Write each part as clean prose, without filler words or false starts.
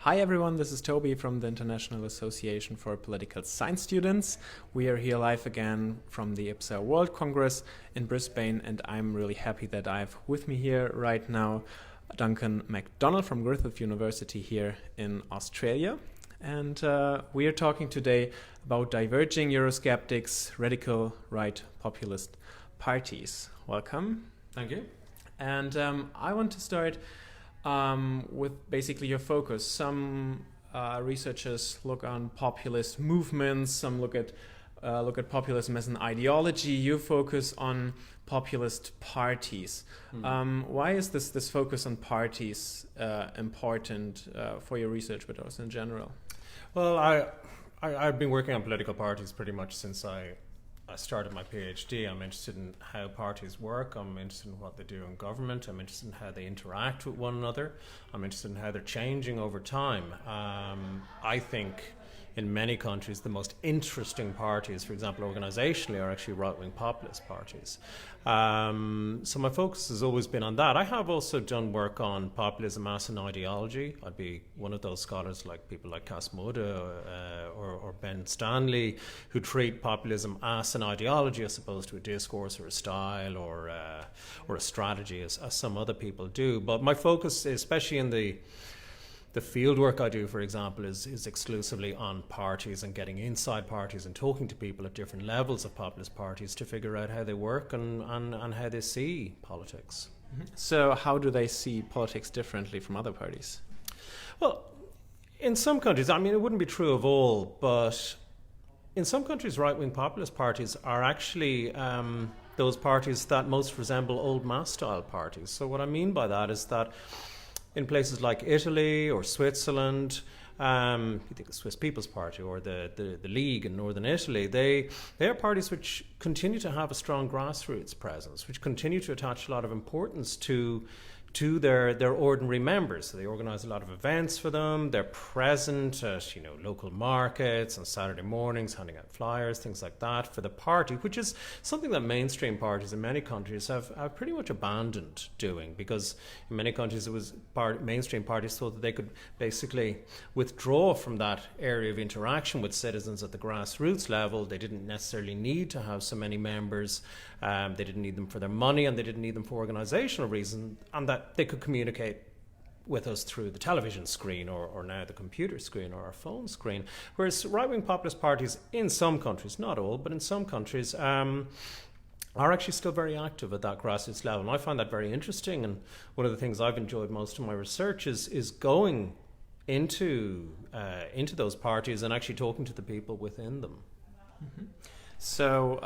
Hi everyone, this is Toby from the International Association for Political Science Students. We are here live again from the IPSA World Congress in Brisbane, and I'm really happy that I have with me here right now Duncan McDonnell from Griffith University here in Australia. And we are talking today about diverging Eurosceptics, radical right populist parties. Welcome. Thank you. And I want to start with basically your focus. Some researchers look on populist movements, some look at populism as an ideology. You focus on populist parties. Why is this focus on parties important for your research, but also in general? Well, I've been working on political parties pretty much since I started my PhD. I'm interested in how parties work. I'm interested in what they do in government. I'm interested in how they interact with one another. I'm interested in how they're changing over time. I think in many countries the most interesting parties, for example organisationally, are actually right-wing populist parties. So my focus has always been on that. I have also done work on populism as an ideology. I'd be one of those scholars like people like Cass Muda or Ben Stanley who treat populism as an ideology as opposed to a discourse or a style or a strategy as some other people do. But my focus, especially in the field work I do, for example, is exclusively on parties and getting inside parties and talking to people at different levels of populist parties to figure out how they work and how they see politics. Mm-hmm. So how do they see politics differently from other parties? Well, in some countries, I mean, it wouldn't be true of all, but in some countries, right-wing populist parties are actually those parties that most resemble old Mass-style parties. So what I mean by that is that in places like Italy or Switzerland, you think the Swiss People's Party or the League in northern Italy, they are parties which continue to have a strong grassroots presence, which continue to attach a lot of importance to their ordinary members. So they organise a lot of events for them. They're present at local markets on Saturday mornings, handing out flyers, things like that for the party, which is something that mainstream parties in many countries have pretty much abandoned doing, because in many countries it was mainstream parties thought that they could basically withdraw from that area of interaction with citizens at the grassroots level. They didn't necessarily need to have so many members. They didn't need them for their money, and they didn't need them for organisational reasons, and that they could communicate with us through the television screen or now the computer screen or our phone screen. Whereas right-wing populist parties in some countries, not all, but in some countries, are actually still very active at that grassroots level. And I find that very interesting, and one of the things I've enjoyed most in my research is going into those parties and actually talking to the people within them. Mm-hmm. So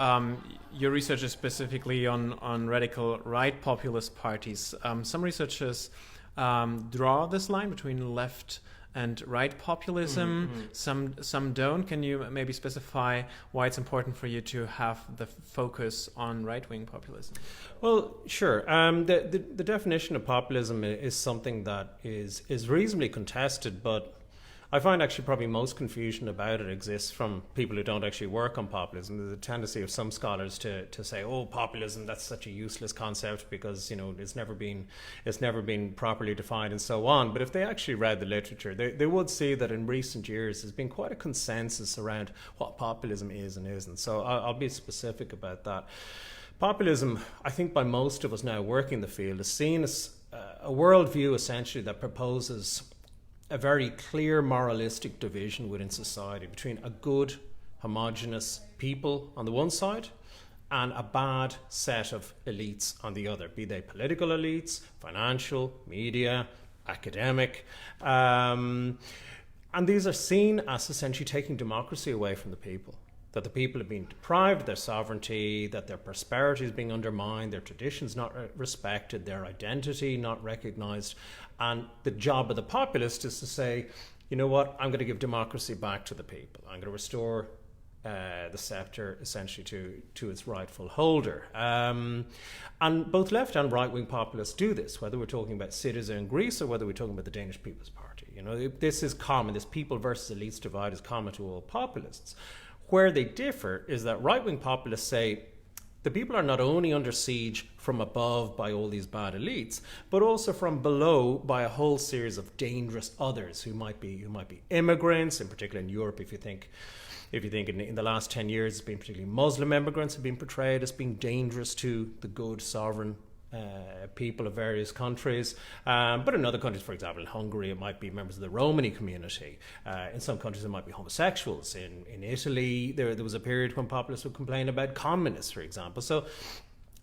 your research is specifically on radical right populist parties. Some researchers draw this line between left and right populism. Mm-hmm. Some don't. Can you maybe specify why it's important for you to have the focus on right-wing populism? Well, sure. The definition of populism is something that is reasonably contested, but I find actually probably most confusion about it exists from people who don't actually work on populism. There's a tendency of some scholars to say, oh, populism, that's such a useless concept because it's never been properly defined and so on. But if they actually read the literature, they would see that in recent years there's been quite a consensus around what populism is and isn't. So I'll be specific about that. Populism, I think by most of us now working in the field, is seen as a worldview essentially that proposes a very clear moralistic division within society between a good, homogenous people on the one side and a bad set of elites on the other, be they political elites, financial, media, academic. And these are seen as essentially taking democracy away from the people, that the people are being deprived of their sovereignty, that their prosperity is being undermined, their traditions not respected, their identity not recognised. And the job of the populist is to say, you know what, I'm going to give democracy back to the people. I'm going to restore the sceptre essentially to its rightful holder. And both left and right-wing populists do this, whether we're talking about Syriza in Greece or whether we're talking about the Danish People's Party. This is common. This people versus elites divide is common to all populists. Where they differ is that right-wing populists say, the people are not only under siege from above by all these bad elites, but also from below by a whole series of dangerous others who might be immigrants, in particular in Europe. If you think in the last 10 years, it's been particularly Muslim immigrants have been portrayed as being dangerous to the good sovereign people of various countries. But in other countries, for example, in Hungary, it might be members of the Romani community. In some countries, it might be homosexuals. In Italy, there was a period when populists would complain about communists, for example. So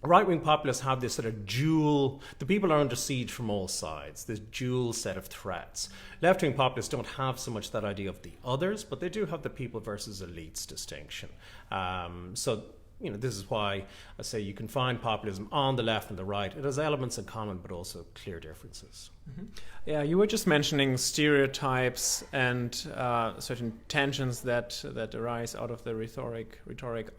right-wing populists have this sort of dual, the people are under siege from all sides, this dual set of threats. Left-wing populists don't have so much that idea of the others, but they do have the people versus elites distinction. So this is why I say you can find populism on the left and the right. It has elements in common, but also clear differences. Mm-hmm. Yeah, you were just mentioning stereotypes and certain tensions that arise out of the rhetoric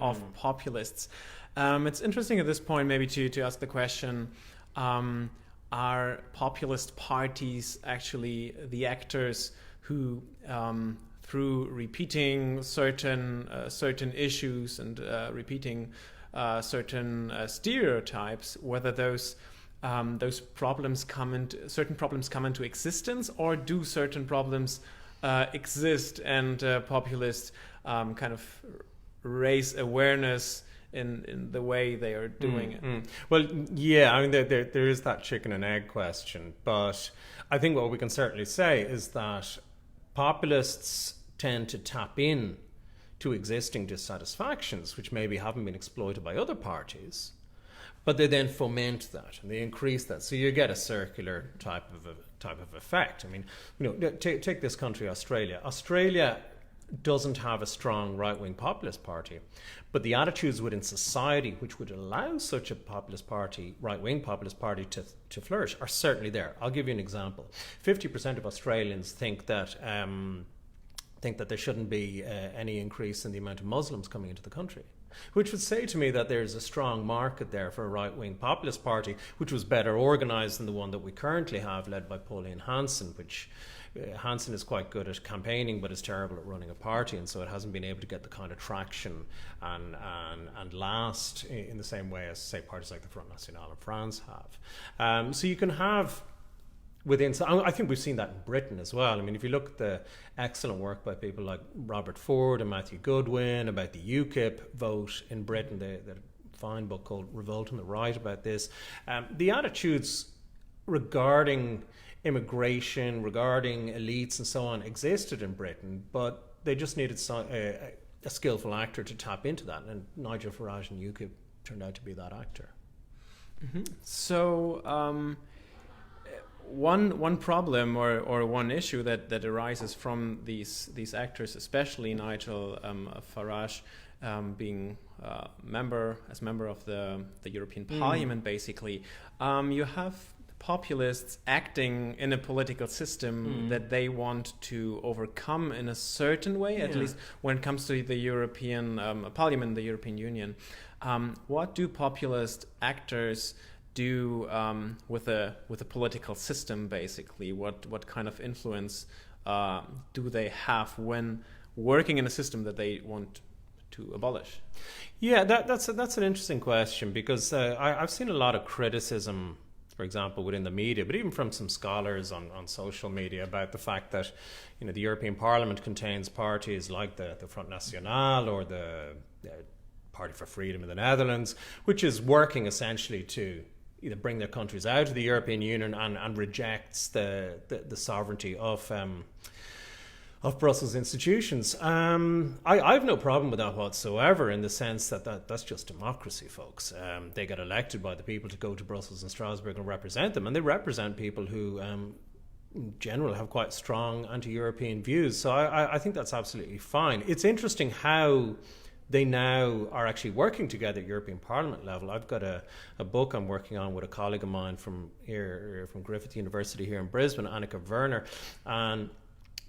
of populists. It's interesting at this point maybe to ask the question, are populist parties actually the actors who through repeating certain issues and repeating certain stereotypes, whether those problems certain problems come into existence, or do certain problems exist and populists kind of raise awareness in the way they are doing it? Well, yeah, I mean, there is that chicken and egg question, but I think what we can certainly say is that populists tend to tap in to existing dissatisfactions, which maybe haven't been exploited by other parties, but they then foment that and they increase that. So you get a circular type of effect. I mean, take this country, Australia. Australia doesn't have a strong right-wing populist party, but the attitudes within society which would allow such a populist party, right-wing populist party, to flourish are certainly there. I'll give you an example. 50% of Australians think that there shouldn't be any increase in the amount of Muslims coming into the country, which would say to me that there's a strong market there for a right-wing populist party, which was better organised than the one that we currently have, led by Pauline Hanson, which Hanson is quite good at campaigning but is terrible at running a party, and so it hasn't been able to get the kind of traction and last in the same way as, say, parties like the Front National in France have. So you can have I think we've seen that in Britain as well. I mean, if you look at the excellent work by people like Robert Ford and Matthew Goodwin about the UKIP vote in Britain, the fine book called Revolt on the Right about this, the attitudes regarding immigration, regarding elites and so on existed in Britain, but they just needed a skillful actor to tap into that, and Nigel Farage and UKIP turned out to be that actor. Mm-hmm. So one problem or one issue that arises from these actors, especially Nigel Farage, being member of the European Parliament, basically, you have populists acting in a political system that they want to overcome in a certain way, at least when it comes to the European Parliament, the European Union. What do populist actors do with a political system, basically? What kind of influence do they have when working in a system that they want to abolish? Yeah, that's an interesting question, because I've seen a lot of criticism, for example, within the media, but even from some scholars on social media, about the fact that the European Parliament contains parties like the Front National or the Party for Freedom in the Netherlands, which is working essentially to either bring their countries out of the European Union and rejects the sovereignty of Brussels institutions. I have no problem with that whatsoever, in the sense that's just democracy, folks. They get elected by the people to go to Brussels and Strasbourg and represent them, and they represent people who in general have quite strong anti-European views. So I think that's absolutely fine. It's interesting how they now are actually working together at European Parliament level. I've got a book I'm working on with a colleague of mine from Griffith University here in Brisbane, Annika Werner, and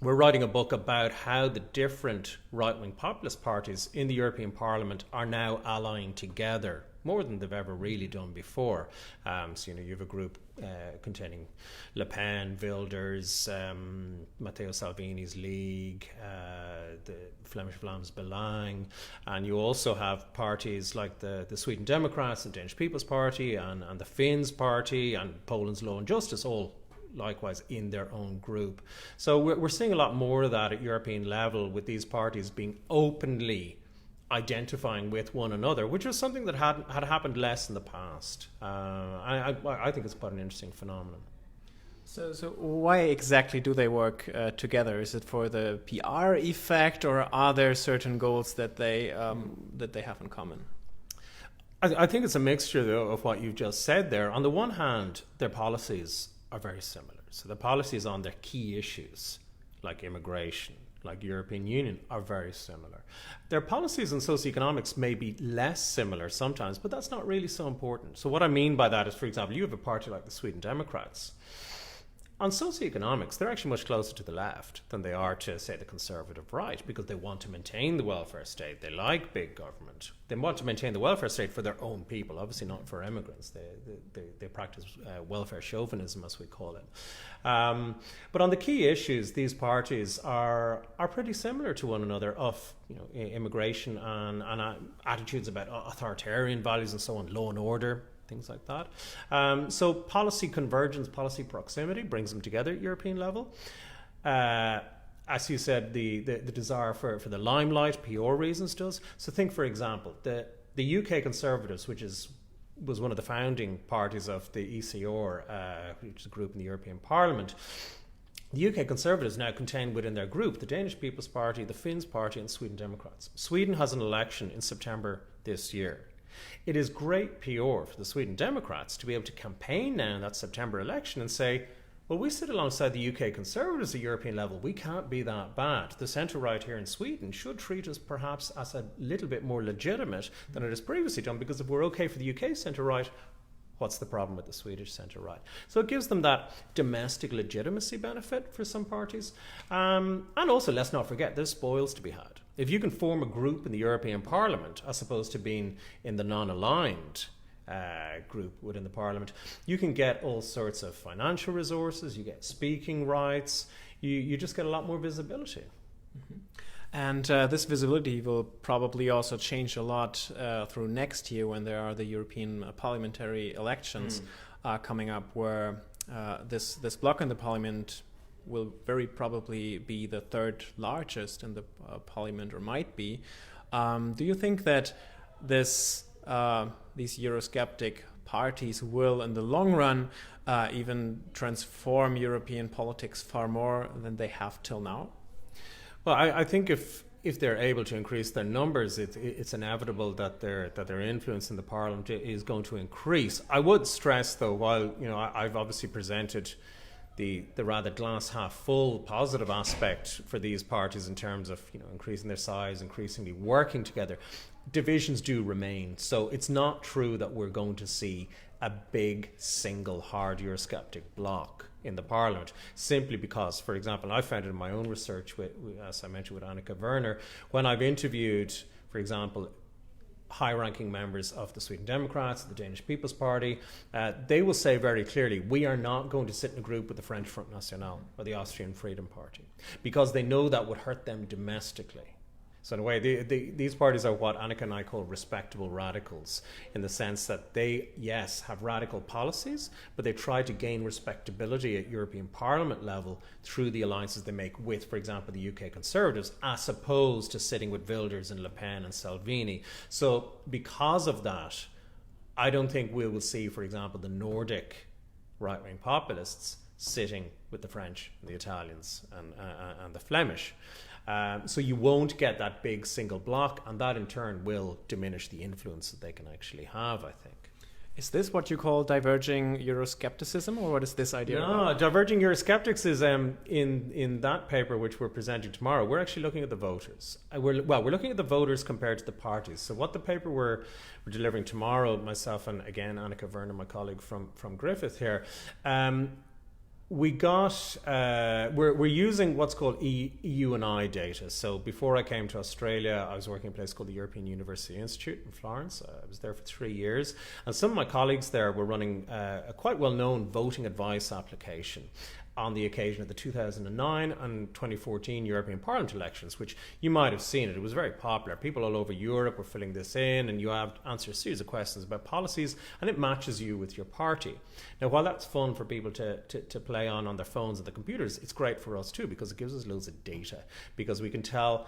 we're writing a book about how the different right-wing populist parties in the European Parliament are now allying together more than they've ever really done before. So you have a group containing Le Pen, Wilders, Matteo Salvini's League, the Flemish Vlaams Belang, and you also have parties like the Sweden Democrats, the Danish People's Party, and the Finns Party, and Poland's Law and Justice, all likewise in their own group. So we're seeing a lot more of that at European level, with these parties being openly identifying with one another, which was something that had happened less in the past. I think it's quite an interesting phenomenon. So why exactly do they work together? Is it for the PR effect, or are there certain goals that they have in common? I think it's a mixture, though, of what you've just said there. On the one hand, their policies are very similar. So the policies on their key issues, like immigration, like European Union, are very similar. Their policies on socioeconomics may be less similar sometimes, but that's not really so important. So what I mean by that is, for example, you have a party like the Sweden Democrats. On socioeconomics, they're actually much closer to the left than they are to, say, the conservative right, because they want to maintain the welfare state. They like big government. They want to maintain the welfare state for their own people, obviously not for immigrants. They practice welfare chauvinism, as we call it. But on the key issues, these parties are pretty similar to one another, of immigration and attitudes about authoritarian values and so on, law and order, things like that. So policy convergence, policy proximity brings them together at European level. As you said, the desire for the limelight, PR reasons does. So think, for example, the UK Conservatives, which was one of the founding parties of the ECR, which is a group in the European Parliament. The UK Conservatives now contain within their group the Danish People's Party, the Finns Party, and Sweden Democrats. Sweden has an election in September this year. It is great PR for the Sweden Democrats to be able to campaign now in that September election and say, well, we sit alongside the UK Conservatives at European level. We can't be that bad. The centre-right here in Sweden should treat us perhaps as a little bit more legitimate than it has previously done, because if we're okay for the UK centre-right, what's the problem with the Swedish centre-right? So it gives them that domestic legitimacy benefit for some parties. And also, let's not forget, there's spoils to be had. If you can form a group in the European Parliament, as opposed to being in the non-aligned group within the Parliament, you can get all sorts of financial resources, you get speaking rights, you just get a lot more visibility. Mm-hmm. And this visibility will probably also change a lot through next year, when there are the European parliamentary elections coming up, where this bloc in the parliament will very probably be the third largest in the parliament, or might be. Do you think that these Eurosceptic parties will, in the long run, even transform European politics far more than they have till now? Well, I think if they're able to increase their numbers, it's inevitable that their influence in the Parliament is going to increase. I would stress, though, while I've obviously presented the rather glass half full positive aspect for these parties in terms of increasing their size, increasingly working together, divisions do remain. So it's not true that we're going to see a big single hard Eurosceptic bloc in the Parliament, simply because, for example, I found it in my own research, as I mentioned, with Annika Werner, when I've interviewed, for example, high-ranking members of the Sweden Democrats, the Danish People's Party, they will say very clearly, we are not going to sit in a group with the French Front National or the Austrian Freedom Party, because they know that would hurt them domestically. So in a way, these parties are what Annika and I call respectable radicals, in the sense that they, yes, have radical policies, but they try to gain respectability at European Parliament level through the alliances they make with, for example, the UK Conservatives, as opposed to sitting with Wilders and Le Pen and Salvini. So because of that, I don't think we will see, for example, the Nordic right-wing populists sitting with the French and the Italians and the Flemish. So you won't get that big single block, and that in turn will diminish the influence that they can actually have, I think. Is this what you call diverging Euroscepticism, or what is this idea? No, diverging Eurosceptics is in that paper which we're presenting tomorrow. We're actually looking at the voters. We're looking at the voters compared to the parties. So what the paper we're delivering tomorrow, myself and again Annika Werner, my colleague from Griffith here, we're using what's called EU and I data. So before I came to Australia, I was working in a place called the European University Institute in Florence. I was there for 3 years, and some of my colleagues there were running a quite well-known voting advice application on the occasion of the 2009 and 2014 European Parliament elections, which you might have seen it. It was very popular. People all over Europe were filling this in, and you have to answer a series of questions about policies, and it matches you with your party. Now, while that's fun for people to play on their phones and the computers, it's great for us too, because it gives us loads of data, because we can tell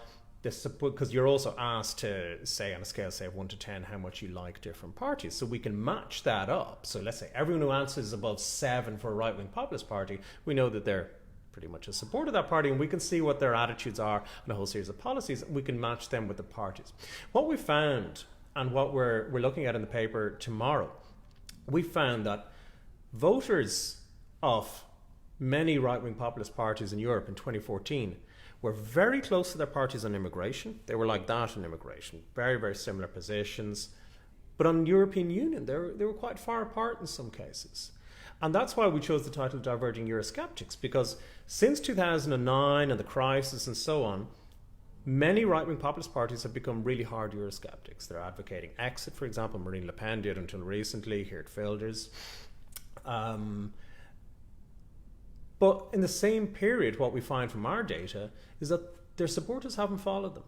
because you're also asked to say on a scale, say, of 1 to 10, how much you like different parties. So we can match that up. So let's say everyone who answers above 7 for a right-wing populist party, we know that they're pretty much a supporter of that party, and we can see what their attitudes are on a whole series of policies, and we can match them with the parties. What we found, and what we're looking at in the paper tomorrow, we found that voters of many right-wing populist parties in Europe in 2014 were very close to their parties on immigration. They were like that on immigration, very, very similar positions. But on European Union, they were quite far apart in some cases. And that's why we chose the title Diverging Eurosceptics, because since 2009 and the crisis and so on, many right-wing populist parties have become really hard Eurosceptics. They're advocating exit, for example. Marine Le Pen did until recently, Geert Wilders. But in the same period, what we find from our data is that their supporters haven't followed them.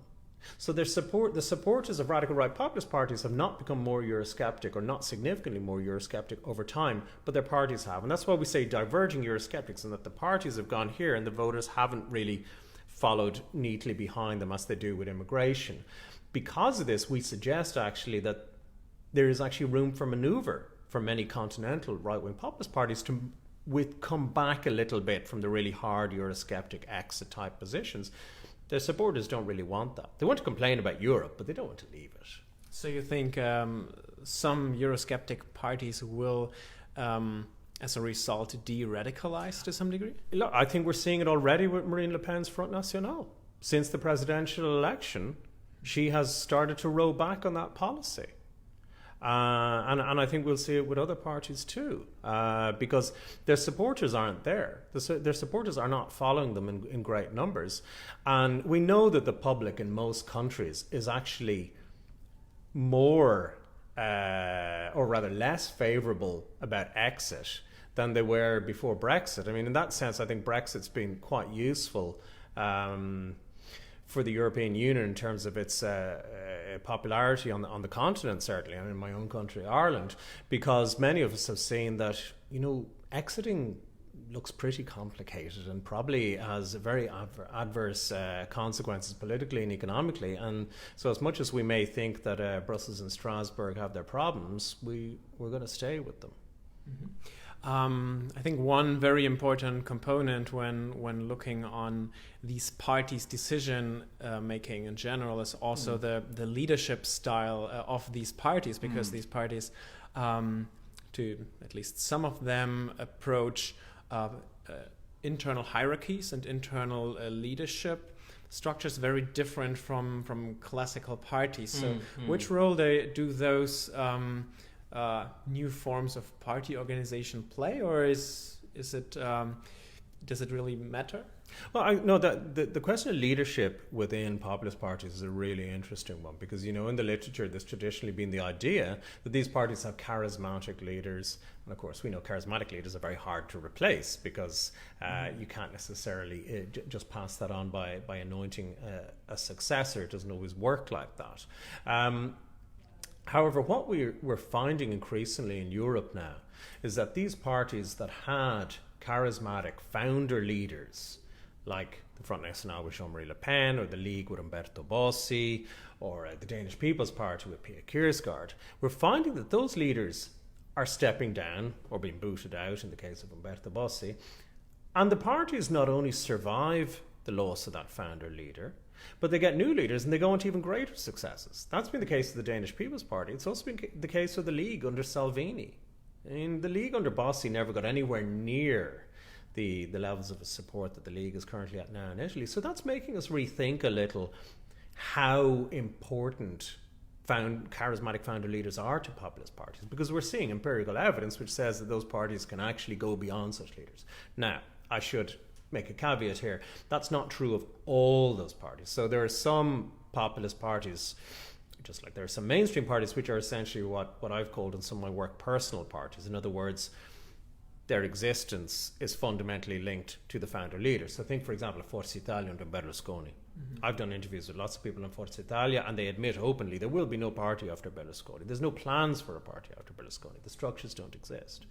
So the supporters of radical right populist parties have not become more Eurosceptic, or not significantly more Eurosceptic over time, but their parties have. And that's why we say diverging Eurosceptics, and that the parties have gone here and the voters haven't really followed neatly behind them as they do with immigration. Because of this, we suggest actually that there is actually room for manoeuvre for many continental right-wing populist parties to come back a little bit from the really hard Eurosceptic exit type positions. Their supporters don't really want that. They want to complain about Europe, but they don't want to leave it. So you think some Eurosceptic parties will, as a result, de-radicalize to some degree? Look, I think we're seeing it already with Marine Le Pen's Front National. Since the presidential election, she has started to row back on that policy. And I think we'll see it with other parties too, because their supporters aren't there. Their supporters are not following them in great numbers. And we know that the public in most countries is actually more, or rather less favourable about exit than they were before Brexit. I mean, in that sense, I think Brexit's been quite useful for the European Union in terms of its popularity on the continent, certainly, and in my own country, Ireland, because many of us have seen that, exiting looks pretty complicated and probably has very adverse consequences politically and economically. And so as much as we may think that Brussels and Strasbourg have their problems, we're going to stay with them. Mm-hmm. I think one very important component when looking on these parties' decision making in general is also the leadership style of these parties, because these parties, to at least some of them, approach internal hierarchies and internal leadership structures very different from classical parties. So which role do those new forms of party organization play, or is it does it really matter? Well, no, the question of leadership within populist parties is a really interesting one, because in the literature there's traditionally been the idea that these parties have charismatic leaders, and of course we know charismatic leaders are very hard to replace, because you can't necessarily just pass that on by anointing a successor. It doesn't always work like that. However, what we're finding increasingly in Europe now is that these parties that had charismatic founder leaders, like the Front National with Jean-Marie Le Pen, or the League with Umberto Bossi, or the Danish People's Party with Pia Kjærsgaard, we're finding that those leaders are stepping down or being booted out in the case of Umberto Bossi, and the parties not only survive the loss of that founder leader, but they get new leaders and they go on to even greater successes. That's been the case of the Danish People's Party. It's also been the case of the League under Salvini. I mean, the League under Bossi never got anywhere near the levels of support that the League is currently at now in Italy. So that's making us rethink a little how important charismatic founder leaders are to populist parties, because we're seeing empirical evidence which says that those parties can actually go beyond such leaders. Now, I should make a caveat here. That's not true of all those parties. So there are some populist parties, just like there are some mainstream parties, which are essentially what I've called in some of my work personal parties. In other words, their existence is fundamentally linked to the founder leader. So think, for example, of Forza Italia under Berlusconi. I've done interviews with lots of people in Forza Italia, and they admit openly there will be no party after Berlusconi. There's no plans for a party after Berlusconi. The structures don't exist.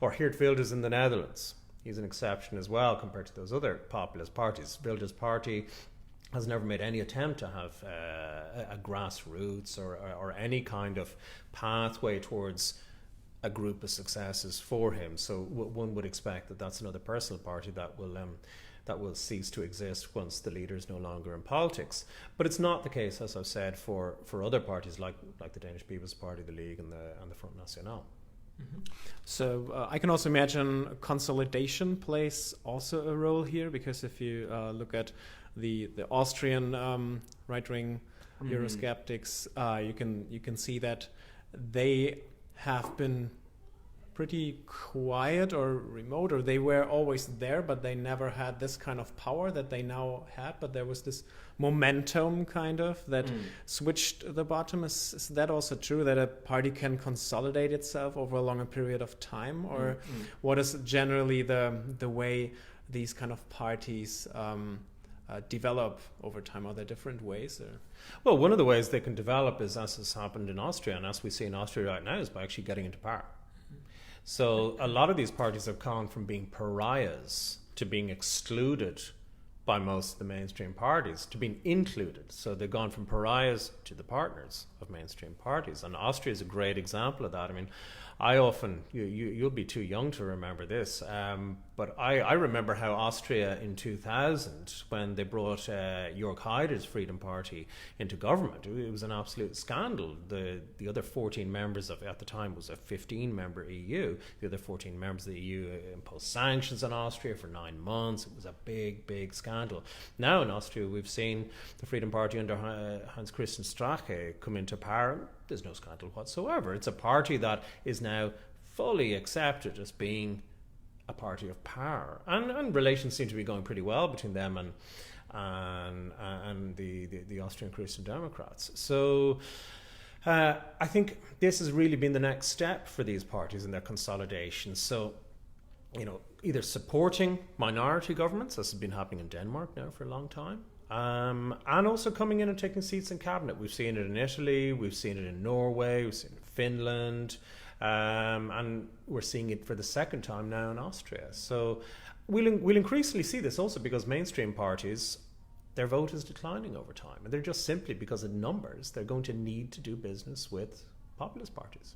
Or Geert Wilders in the Netherlands. He's an exception as well compared to those other populist parties. Wilders' party has never made any attempt to have a grassroots or any kind of pathway towards a group of successes for him. So one would expect that that's another personal party that will cease to exist once the leader is no longer in politics. But it's not the case, as I've said, for other parties like the Danish People's Party, the League, and the Front National. So I can also imagine consolidation plays also a role here, because if you look at the Austrian right-wing Eurosceptics, you can see that they have been pretty quiet or remote, or they were always there, but they never had this kind of power that they now had. But there was this momentum kind of that switched the bottom. Is that also true, that a party can consolidate itself over a longer period of time? Or what is generally the way these kind of parties develop over time? Are there different ways? Or? Well, one of the ways they can develop is, as has happened in Austria, and as we see in Austria right now, is by actually getting into power. So a lot of these parties have gone from being pariahs to being excluded by most of the mainstream parties to being included. So they've gone from pariahs to the partners of mainstream parties. And Austria is a great example of that. I mean, I often, you'll be too young to remember this, but I remember how Austria in 2000, when they brought Jörg Haider's Freedom Party into government, it was an absolute scandal. The other 14 members of, at the time, was a 15-member EU. The other 14 members of the EU imposed sanctions on Austria for 9 months. It was a big, big scandal. Now in Austria, we've seen the Freedom Party under Hans-Christian Strache come into power. There's no scandal whatsoever. It's a party that is now fully accepted as being a party of power, and relations seem to be going pretty well between them and the Austrian Christian Democrats. So I think this has really been the next step for these parties in their consolidation. So, you know, either supporting minority governments, as has been happening in Denmark now for a long time, and also coming in and taking seats in cabinet. We've seen it in Italy, we've seen it in Norway, we've seen it in Finland, and we're seeing it for the second time now in Austria. So we'll increasingly see this also because mainstream parties, their vote is declining over time. And they're just simply, because of numbers, they're going to need to do business with populist parties.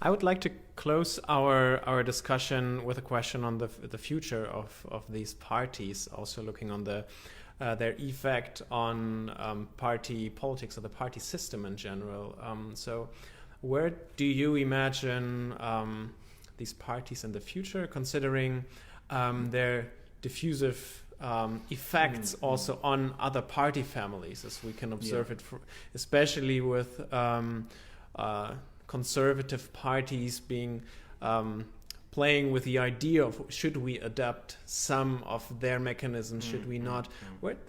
I would like to close our discussion with a question on the future of these parties, also looking on their effect on party politics or the party system in general. So where do you imagine these parties in the future, considering their diffusive effects also on other party families, as we can observe it, especially with conservative parties being playing with the idea of should we adapt some of their mechanisms, should we not?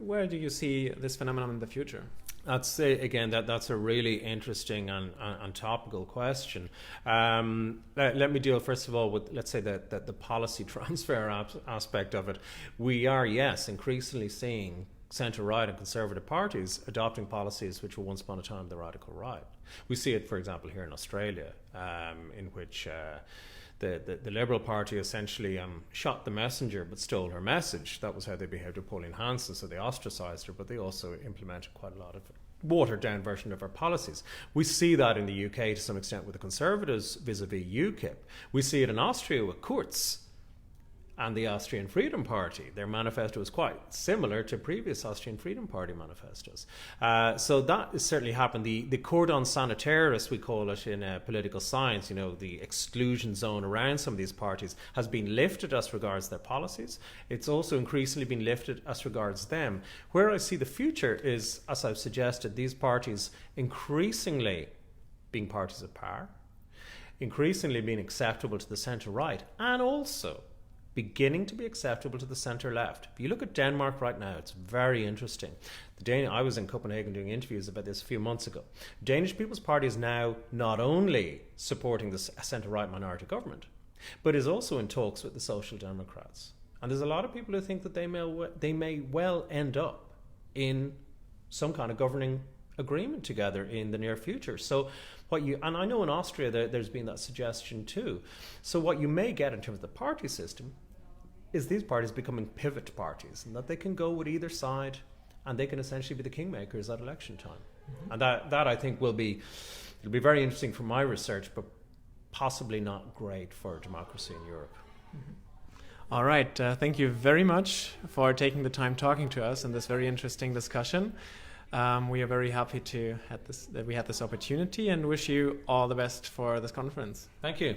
Where do you see this phenomenon in the future? That's a really interesting and topical question. Let me deal first of all with, let's say, that the policy transfer aspect of it. We are, yes, increasingly seeing centre-right and conservative parties adopting policies which were once upon a time the radical right. We see it, for example, here in Australia, in which the Liberal Party essentially shot the messenger but stole her message. That was how they behaved with Pauline Hanson, so they ostracised her, but they also implemented quite a lot of watered-down version of her policies. We see that in the UK to some extent with the Conservatives vis-a-vis UKIP. We see it in Austria with Kurz. and the Austrian Freedom Party. Their manifesto is quite similar to previous Austrian Freedom Party manifestos. So that has certainly happened. The cordon sanitaris, we call it in political science, the exclusion zone around some of these parties, has been lifted as regards their policies. It's also increasingly been lifted as regards them. Where I see the future is, as I've suggested, these parties increasingly being parties of power, increasingly being acceptable to the centre-right, and also beginning to be acceptable to the centre-left. If you look at Denmark right now, it's very interesting. I was in Copenhagen doing interviews about this a few months ago. Danish People's Party is now not only supporting the centre-right minority government, but is also in talks with the Social Democrats. And there's a lot of people who think that they may well end up in some kind of governing agreement together in the near future. So and I know in Austria there's been that suggestion too. So what you may get in terms of the party system is these parties becoming pivot parties, and that they can go with either side and they can essentially be the kingmakers at election time. Mm-hmm. And that I think it'll be very interesting for my research, but possibly not great for democracy in Europe. Mm-hmm. All right, thank you very much for taking the time talking to us in this very interesting discussion. We are very happy that we had this opportunity, and wish you all the best for this conference. Thank you.